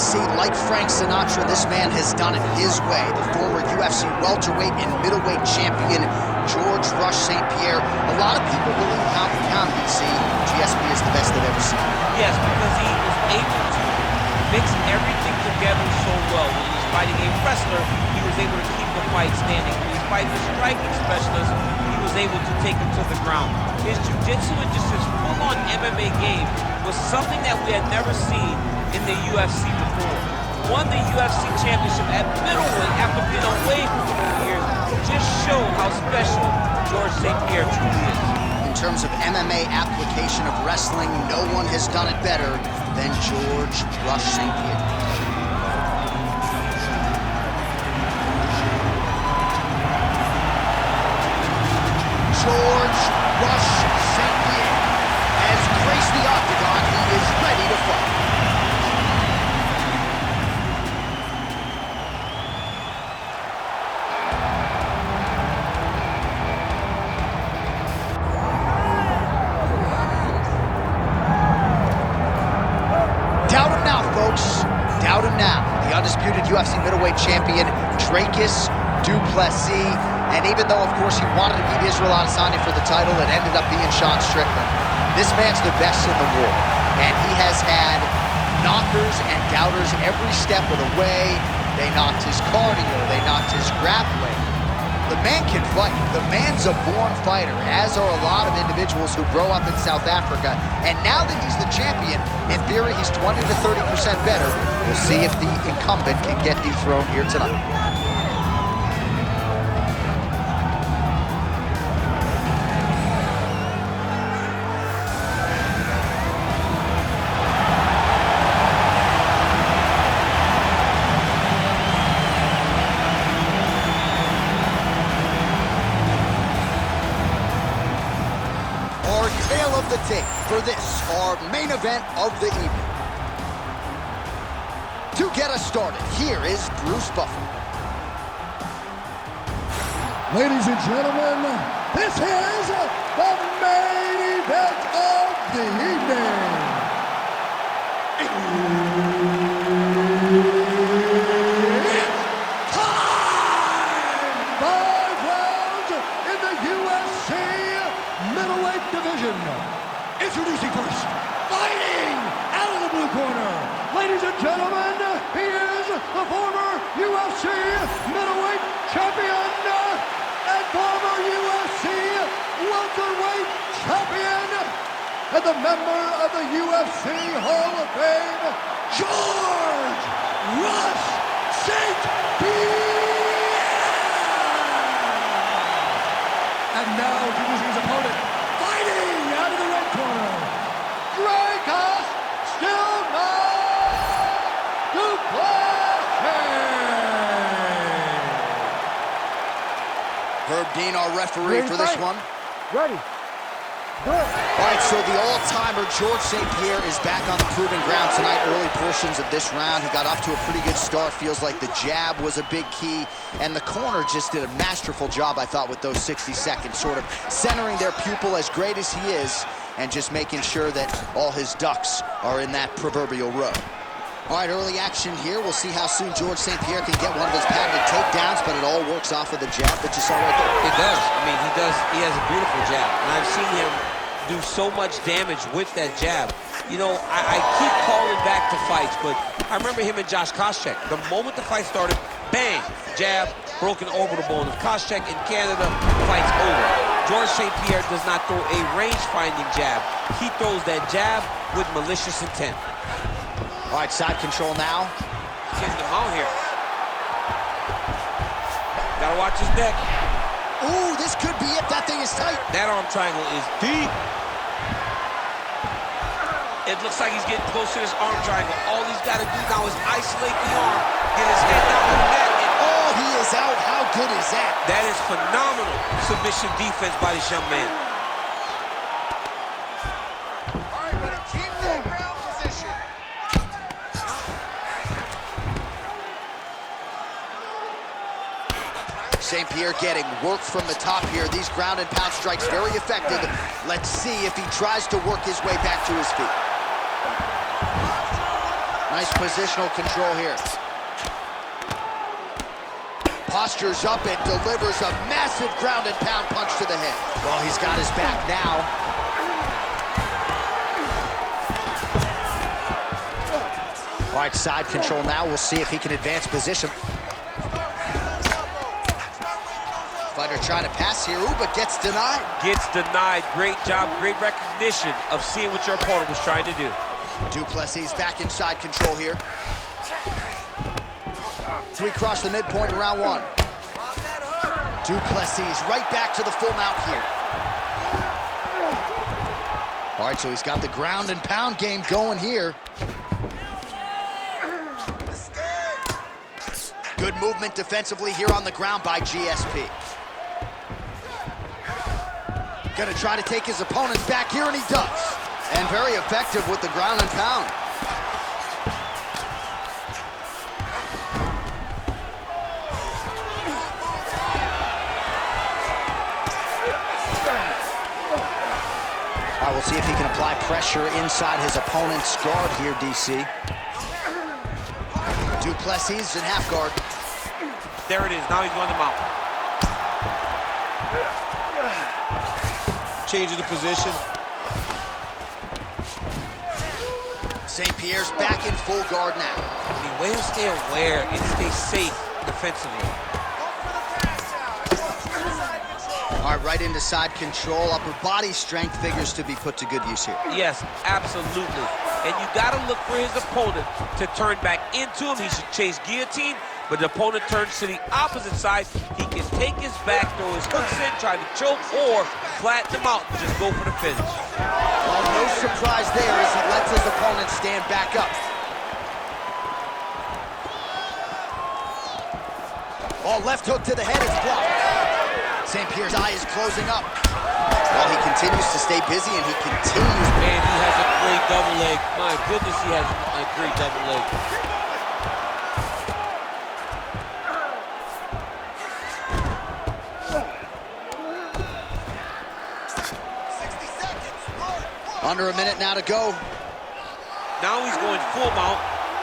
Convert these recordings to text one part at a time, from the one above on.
see, like Frank Sinatra, this man has done it his way. The former UFC welterweight and middleweight champion, George Rush St-Pierre. A lot of people believe pound for pound, BC, GSP is the best they've ever seen. Yes, because he was able to mix everything together so well. When he was fighting a wrestler, he was able to keep the fight standing. When he was fighting a striking specialist, he was able to take him to the ground. His jiu-jitsu and just his full-on MMA game was something that we had never seen in the UFC before. Won the UFC championship at middleweight after being away for 4 years. Just show how special George St-Pierre truly is. In terms of MMA application of wrestling, no one has done it better than George Rush St-Pierre. George Rush St-Pierre has graced the octagon. He is ready to fight. Doubt him now, folks. Doubt him now. The undisputed UFC middleweight champion, Dricus du Plessis. And even though, of course, he wanted to beat Israel Adesanya for the title, it ended up being Sean Strickland. This man's the best in the world. And he has had knockers and doubters every step of the way. They knocked his cardio. They knocked his grappling. The man can fight. The man's a born fighter, as are a lot of individuals who grow up in South Africa. And now that he's the champion, in theory, he's 20 to 30% better. We'll see if the incumbent can get dethroned here tonight. Tale of the tape for this, our main event of the evening. To get us started, here is Bruce Buffer. Ladies and gentlemen, this is the main event of the evening. It's time! 5 rounds in the UFC middleweight division. Introducing first, fighting out of the blue corner. Ladies and gentlemen, he is the former UFC middleweight champion and former UFC welterweight champion and the member of the UFC Hall of Fame, George Rush St-Pierre. And now introducing his opponent, fighting out of the red corner, Dricus still not du Plessis. Herb Dean, our referee for this one. Ready. Good. All right, so the all-timer George St-Pierre is back on the proving ground tonight. Early portions of this round, he got off to a pretty good start. Feels like the jab was a big key, and the corner just did a masterful job, I thought, with those 60 seconds, sort of centering their pupil, as great as he is, and just making sure that all his ducks are in that proverbial row. All right, early action here. We'll see how soon George St-Pierre can get one of his patented takedowns, but it all works off of the jab that you saw right there. It does. I mean, he does. He has a beautiful jab, and I've seen him do so much damage with that jab. You know, I keep calling back to fights, but I remember him and Josh Koscheck. The moment the fight started, bang, jab, broken orbital bone. If Koscheck in Canada, fight's over. George St-Pierre does not throw a range-finding jab. He throws that jab with malicious intent. All right, side control now. Getting him out here. Gotta watch his neck. Ooh, this could be it. That thing is tight. That arm triangle is deep. It looks like he's getting close to this arm triangle. All he's got to do now is isolate the arm, get his head down to the mat. Oh, he is out. How good is that? That is phenomenal submission defense by this young man. All right, buddy, keep that ground position. St-Pierre getting work from the top here. These ground and pound strikes very effective. Let's see if he tries to work his way back to his feet. Nice positional control here. Postures up and delivers a massive ground and pound punch to the head. Well, he's got his back now. All right, side control now. We'll see if he can advance position. Fighter trying to pass here, ooh, but gets denied. Gets denied. Great job, great recognition of seeing what your opponent was trying to do. Du Plessis back inside control here. Three cross the midpoint in round one. Du Plessis right back to the full mount here. All right, so he's got the ground and pound game going here. Good movement defensively here on the ground by GSP. Gonna try to take his opponents back here, and he does. And very effective with the ground and pound. All right, we'll see if he can apply pressure inside his opponent's guard here, DC. Du Plessis in half guard. There it is, now he's going to mount. Change of the position. St-Pierre's back in full guard now. I mean, way to stay aware and stay safe defensively. All right, right into side control. Upper body strength figures to be put to good use here. Yes, absolutely. And you got to look for his opponent to turn back into him. He should chase guillotine, but the opponent turns to the opposite side. He can take his back, throw his hooks in, try to choke, or flatten him out and just go for the finish. Well, no surprise there as he lets his opponent stand back up. Oh, left hook to the head is blocked. St-Pierre's eye is closing up. Well, he continues to stay busy, and he continues. Man, he has a great double leg. My goodness, he has a great double leg. Under a minute now to go. Now he's going full mount.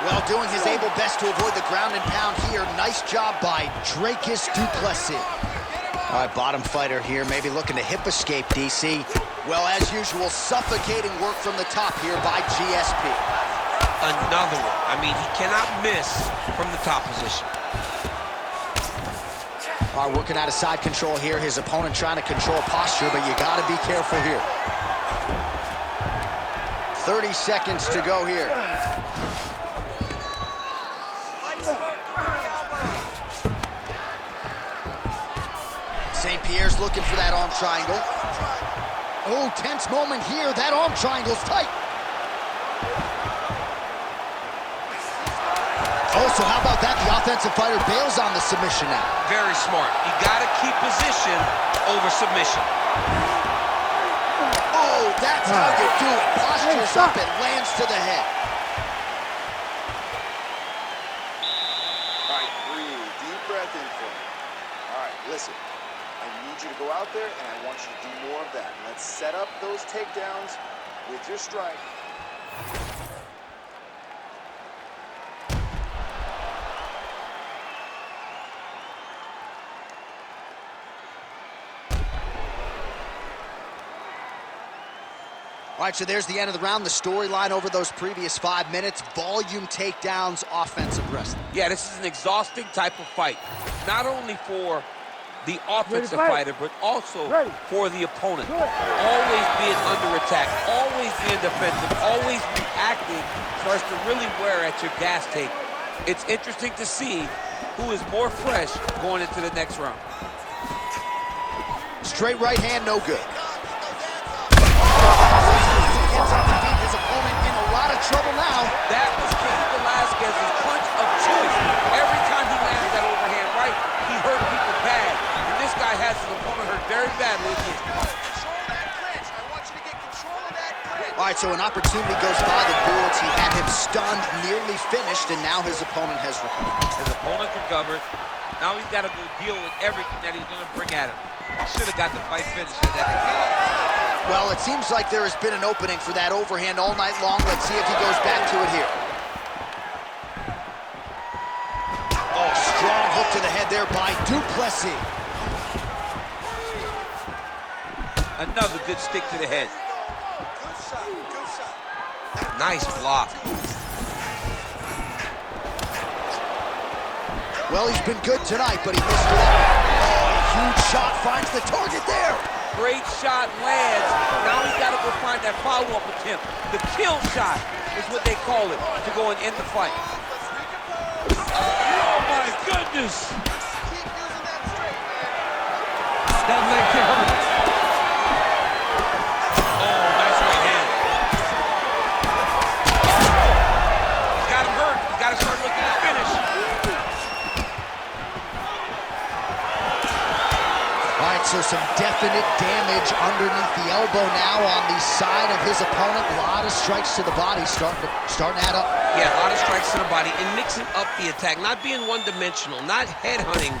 Well, doing his able best to avoid the ground and pound here. Nice job by Dricus du Plessis. All right, bottom fighter here, maybe looking to hip escape, DC. Well, as usual, suffocating work from the top here by GSP. Another one. I mean, he cannot miss from the top position. All right, working out of side control here. His opponent trying to control posture, but you got to be careful here. 30 seconds to go here. St-Pierre's looking for that arm triangle. Oh, tense moment here. That arm triangle's tight. Oh, so how about that? The offensive fighter bails on the submission now. Very smart. You got to keep position over submission. Oh, that's how you do it. Postures up and lands to the head. All right, breathe. Deep breath in for me. All right, listen. I need you to go out there, and I want you to do more of that. Let's set up those takedowns with your strike. All right, so there's the end of the round. The storyline over those previous 5 minutes. Volume takedowns, offensive wrestling. Yeah, this is an exhausting type of fight. Not only for the offensive fighter, but also for the opponent. Always being under attack, always being defensive, always reacting starts to really wear at your gas tank. It's interesting to see who is more fresh going into the next round. Straight right hand, no good. Gets up to beat his opponent in a lot of trouble now. That was Cain Velasquez's punch of choice. Every time he lands that overhand right, he hurt people bad. And this guy has his opponent hurt very badly again. Control that clinch. I want you to get control of that clinch. All right, so an opportunity goes by the boards. He had him stunned, nearly finished, and now his opponent has recovered. His opponent recovered. Now he's got to go deal with everything that he's going to bring at him. He should have got the fight finished at that. Well, it seems like there has been an opening for that overhand all night long. Let's see if he goes back to it here. there by Plessis. Another good stick to the head. Nice block. Well, he's been good tonight, but he missed it out. Oh, a huge shot finds the target there. Great shot lands. Now he's got to go find that follow-up attempt. The kill shot is what they call it, to go and end the fight. Oh, my goodness. That leg kick hurt. Oh, nice right hand. He's got him hurt. He's got to start looking to finish. All right, so some definite damage underneath the elbow now on the side of his opponent. A lot of strikes to the body starting to add up. Yeah, a lot of strikes to the body and mixing up the attack, not being one-dimensional, not headhunting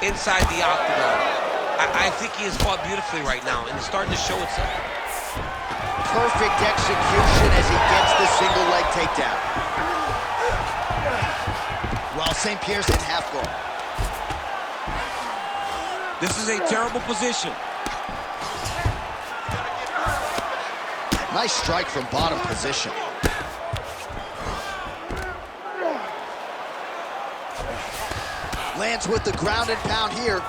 inside the octagon. I think he has fought beautifully right now, and it's starting to show itself. Perfect execution as he gets the single leg takedown. Well, St-Pierre's in half guard. This is a terrible position. Nice strike from bottom position. Lands with the ground and pound here.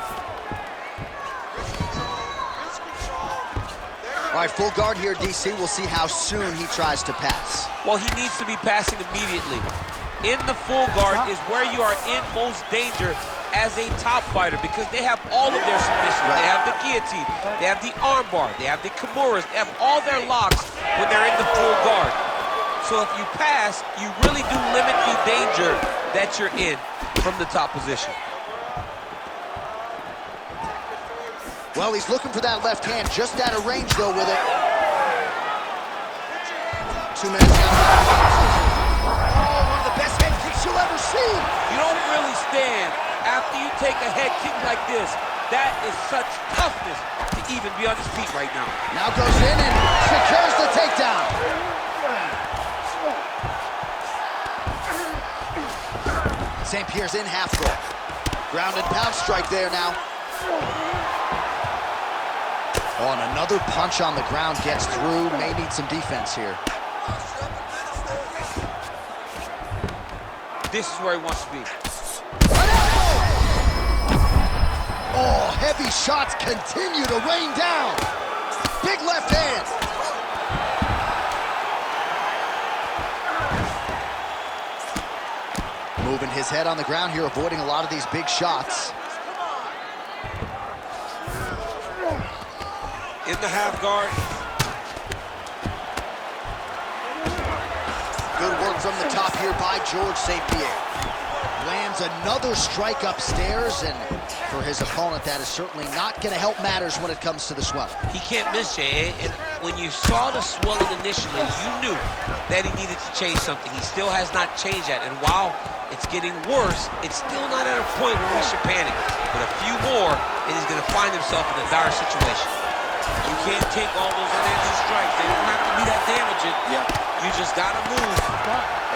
All right, full guard here, DC. We'll see how soon he tries to pass. Well, he needs to be passing immediately. In the full guard is where you are in most danger as a top fighter, because they have all of their submissions. They have the guillotine, they have the armbar, they have the kimuras, they have all their locks when they're in the full guard. So if you pass, you really do limit the danger that you're in from the top position. Well, he's looking for that left hand, just out of range, though, with it. 2 minutes left. Oh, one of the best head kicks you'll ever see. You don't really stand after you take a head kick like this. That is such toughness to even be on his feet right now. Now goes in and secures the takedown. St-Pierre's in half guard. Ground and pound strike there now. Oh, and another punch on the ground gets through. May need some defense here. This is where he wants to be. Oh, heavy shots continue to rain down. Big left hand. Moving his head on the ground here, avoiding a lot of these big shots. In the half guard. Good work from the top here by George St-Pierre. Lands another strike upstairs, and for his opponent, that is certainly not going to help matters when it comes to the swelling. He can't miss, Jay. And when you saw the swelling initially, you knew that he needed to change something. He still has not changed that. And while it's getting worse, it's still not at a point where we should panic. But a few more, and he's going to find himself in a dire situation. You can't take all those unanswered strikes. They don't have to be that damaging. Yeah. You just got to move.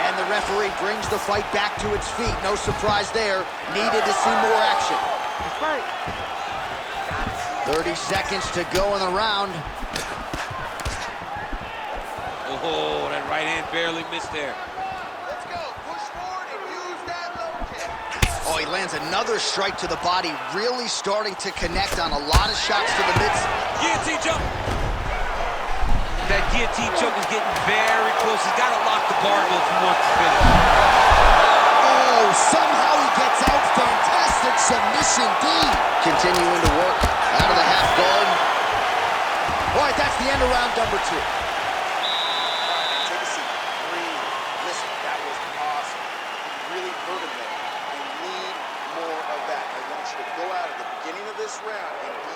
And the referee brings the fight back to its feet. No surprise there. Needed to see more action. That's right. 30 seconds to go in the round. Oh, that right hand barely missed there. Let's go. Push forward and use that low kick. Oh, he lands another strike to the body, really starting to connect on a lot of shots to the mids. Guillotine jump. That guillotine choke is getting very close. He's got to lock the guard though if he wants to finish. Oh, somehow he gets out. Fantastic submission, D. Continuing to work out of the half guard. All right, that's the end of round number 2. Take a seat. Breathe. Listen, that was awesome. You really hurt him there. I need more of that. I want you to go out at the beginning of this round and be...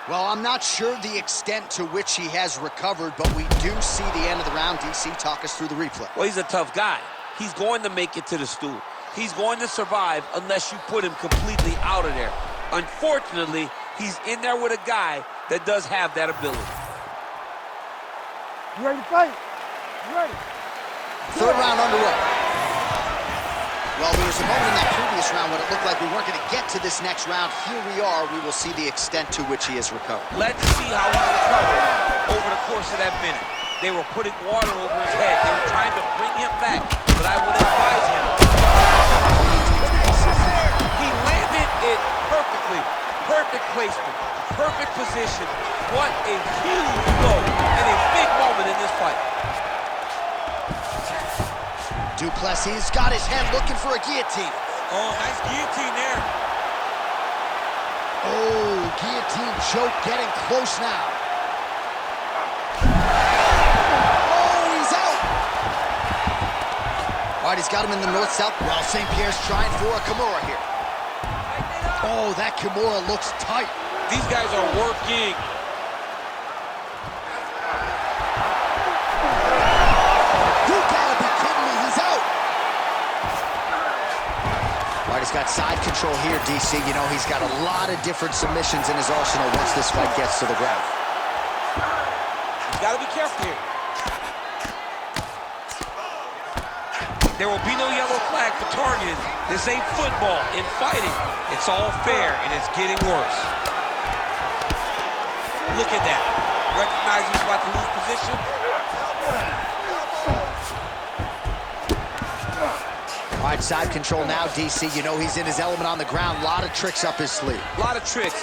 Well, I'm not sure the extent to which he has recovered, but we do see the end of the round. DC, talk us through the replay. Well, he's a tough guy. He's going to make it to the stool. He's going to survive unless you put him completely out of there. Unfortunately, he's in there with a guy that does have that ability. You ready to fight? Third round underway. Well, there was a moment in that previous round when it looked like we weren't going to get to this next round. Here we are. We will see the extent to which he has recovered. Let's see how he recovered over the course of that minute. They were putting water over his head. They were trying to bring him back, but I would advise him. He landed it perfectly. Perfect placement. Perfect position. What a huge blow and a big moment in this fight. Du Plessis got his head looking for a guillotine. Oh, nice guillotine there. Oh, guillotine choke getting close now. Oh, he's out. All right, he's got him in the north-south. Well, St-Pierre's trying for a Kimura here. Oh, that Kimura looks tight. These guys are working. You gotta be kidding me, he's out. All right, he's got side control here, DC. You know, he's got a lot of different submissions in his arsenal once this fight gets to the ground. You gotta be careful here. There will be no yellow flag for targeting. This ain't football. In fighting, it's all fair, and it's getting worse. Look at that. Recognize he's about to lose position. All right, side control now, DC. You know he's in his element on the ground. A lot of tricks up his sleeve. A lot of tricks.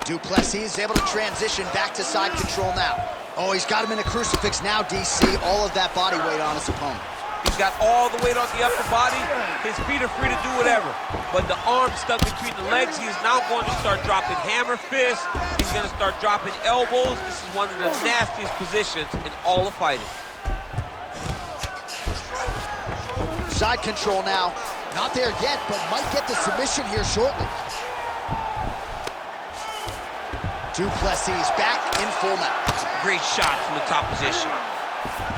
Du Plessis is able to transition back to side control now. Oh, he's got him in a crucifix now, DC. All of that body weight on his opponent. He's got all the weight on the upper body. His feet are free to do whatever. But the arm stuck between the legs. He is now going to start dropping hammer fists. He's going to start dropping elbows. This is one of the nastiest positions in all of fighting. Side control now. Not there yet, but might get the submission here shortly. Du Plessis back in full mount. Great shot from the top position.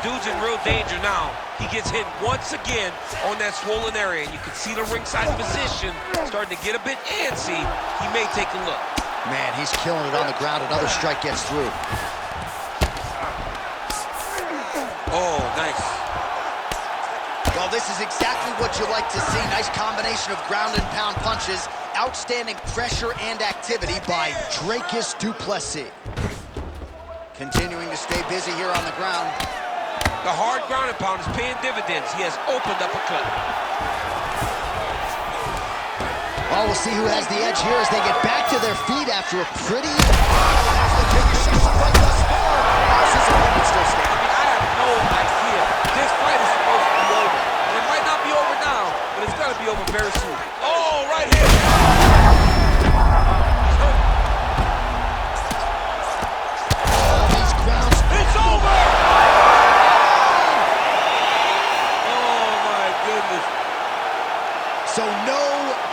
Dude's in real danger now. He gets hit once again on that swollen area. You can see the ringside position starting to get a bit antsy. He may take a look. Man, he's killing it on the ground. Another strike gets through. Oh, nice. Well, this is exactly what you like to see. Nice combination of ground and pound punches. Outstanding pressure and activity by Dricus Du Plessis. Continuing to stay busy here on the ground. The hard ground and pound is paying dividends. He has opened up a cut. Well, we'll see who has the edge here as they get back to their feet after a pretty... I have no idea. This fight is supposed to be over. And it might not be over now, but it's got to be over very soon. Oh, right here. He's hurt. All these grounds... It's over! Oh, my goodness. So no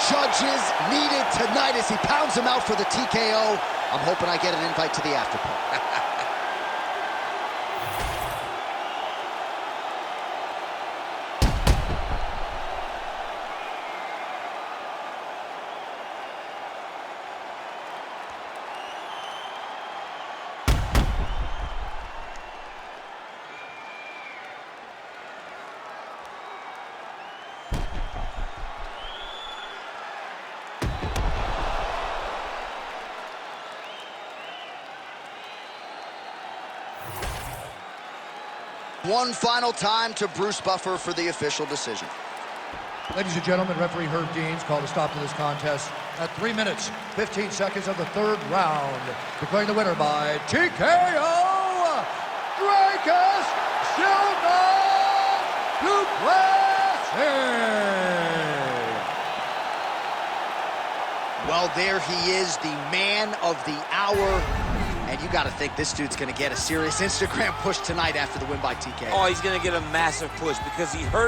judges needed tonight as he pounds him out for the TKO. I'm hoping I get an invite to the after party. One final time to Bruce Buffer for the official decision. Ladies and gentlemen, referee Herb Deans called a stop to this contest at 3 minutes, 15 seconds of the third round. Declaring the winner by TKO, Dricus Du Plessis. Well, there he is, the man of the hour. And you got to think this dude's going to get a serious Instagram push tonight after the win by TKO. Oh, he's going to get a massive push because he hurt.